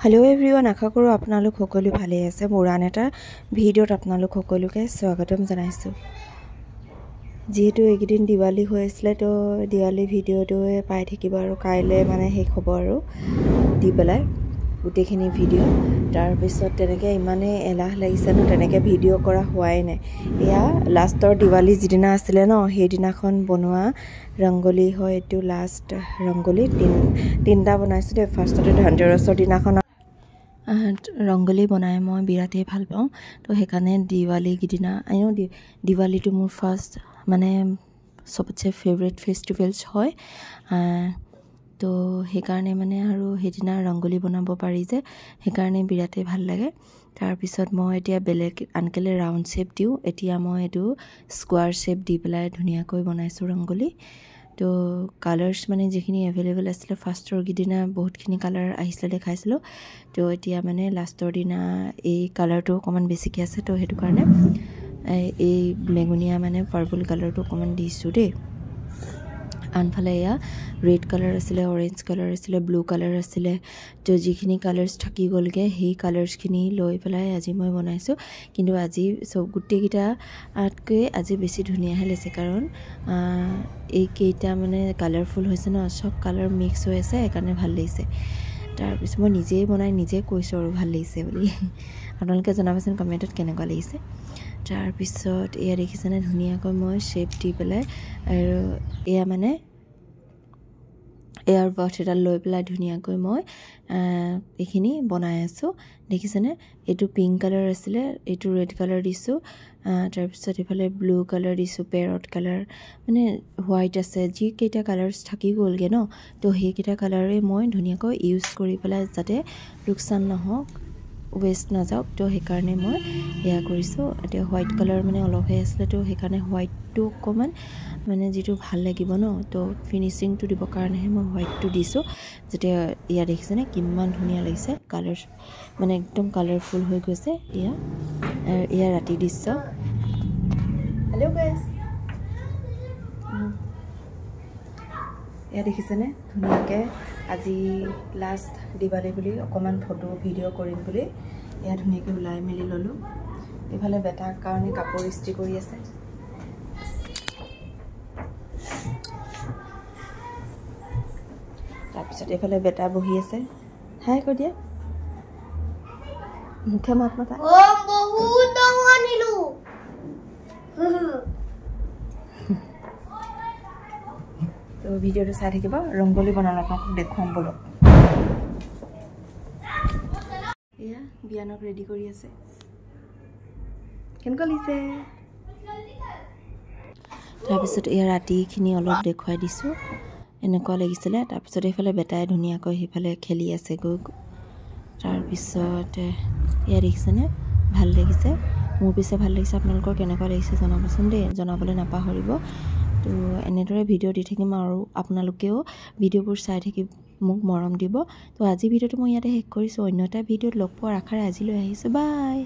Hello everyone आशा करूँ आपनालोक सकलो भाले आछे मोर आन एटा भिडिओत आपनालोक सकलोके स्वागतम जनाइछो। जेहेतु एकदिन दिवाली हो आछिले तो दिवाली भिडिओটো पाइ থাকিব आरो काइले माने हेक हबो आरो दि पेलाय गुटेखिनि भिडिओ तार पिছত तेनेके इमाने एलाह लागिছে न तेनेके भिडिओ करा होवाय नै। या लास्टर दिवाली जिदिना आछिले न हेदिनाखन बनवा रंगोली হয় एटु लास्ट रंगोली तीनटा बनाइছো दे। फार्स्टते धनतेरसर दिनाखन रंगोली बनाए मैं बिराटे ভাল पाऊँ तो हेकाने दिवाली गिदिना आइनो दिवाली तो मोर फार्स्ट माने सबसे फेवरेट फेस्टिवल्स है तो हेकारणे माने आरो हेदिना रंगोली बनाबो पारि जे हेकारणे बिराटे ভাল लागे। तार पिছত मैं एतिया बेलेग आनकेले राउंड शेप दिउ एतिया मैं एटु स्क्वायर शेप दि पेलाय धुनियाকৈ बनाइছো रंगोली। तो कालार्स माने जेखिनि एवेलेबल आছিলে फार्स्टर गिदिना बहुतखिनि कालार आइছিলে देखाइছিলো तो एतिया माने लास्टर दिना ए कालारটো कमान बेसिके আছে तो हेतु कारणे ए बेगुनिया माने पर्पल कालारটো कमान दिसु दे। आनफाले या रेड कालार आছিলে ऑरेंज कालार आছিলে ब्लू कालार आছিলে तो जिखिनि कालार्स थाकी गलगे हे कालार्स खिनि लय पेलाय আজি মই बनाइছো किन्तु আজি सब गुटे गिटा आटके আজি बेसी धुनिया हेलेसे कारण এই কেইটা মানে কালারফুল হৈছে ন সব কালার মিক্স হৈ আছে একাৰণে ভাল লাগিছে। तार पिছত মই নিজে বনাই নিজে কৈছো আৰু ভাল লাগিছে বুলি আপোনালোকে জনাবচোন কমেন্টত কেনেকুৱা লাগিছে। तार पिছত এয়া দেখিছেনে ধুনিয়াকৈ মই শেপ দি পেলাই আৰু এয়া মানে एयार बट एटा लय पेलाय धुनियाকৈ মই এখিনি বনাই আছো দেখিছেনে। এটু পিঙ্ক কালার আছিলে এটু রেড কালার দিছো तार पिছত এফালে ব্লু কালার দিছো পেরট কালার মানে হোয়াইট আছে যি কেইটা কালার্স থাকি গলগে ন তো সেই কেইটা কালারে মই ধুনিয়াকৈ ইউজ কৰি পেলাই যাতে লুকসান নহওক वेस्ट ना जाओ तो हेकारणे मैं या करिसो। एटा व्हाइट कलर माने अलप हे आसले तो हेकारणे व्हाइट तो कमान माने जितु ভাল লাগিব न तो फिनिशिंग तो दिबो कारणे मैं व्हाइट तो दिसो जेते या देखिसने किमान धुनिया लागिसे कालार्स माने एकदम कलरफुल হৈ গৈছে। या राति दिसो। हेलो गाइस या देखिसने धुनियाके আজি लास्ट दिवाली बुली अकमान फोटो भिडिओ करिम बुली या धुनियाके उलाय मेली ललो। इफाले बेटा कारणे कापोर इस्त्री करि আছে तार पिছত इफाले बेटा बहि আছে हाय क दिया मुखे मात माता ओ बहुत आनिलु तो भिडिओ तो चाइ থাকিব रंगोली बनाना आपको देखुवाम बोलो। या बियानक रेडी करि আছে केनका लिसे तार पिছত या राति खिनि अलप देखुवाই दिसु এনেকুৱা লাগিছিলে। तार पिছত এফালে বেটাই ধুনিয়াকৈ হেফালে খেলি আছে গৈ तार पिছত या দেখিছেনে ভাল লাগিছে মোৰ পিছে ভাল লাগিছে আপোনালোকৰ কেনেকুৱা লাগিছে জনাবচোন দে জনাবলে নাপাহৰিব। तो এনেদৰে ভিডিও দি থাকিম আৰু আপোনালোকেও ভিডিওবোৰ চাই থাকি মোক মৰম দিব। তো আজি ভিডিওটো মই ইয়াতে শেষ কৰিছো অন্য এটা ভিডিওত লগ পোৱাৰ আশাৰে আজিলৈ আহিছো বাই।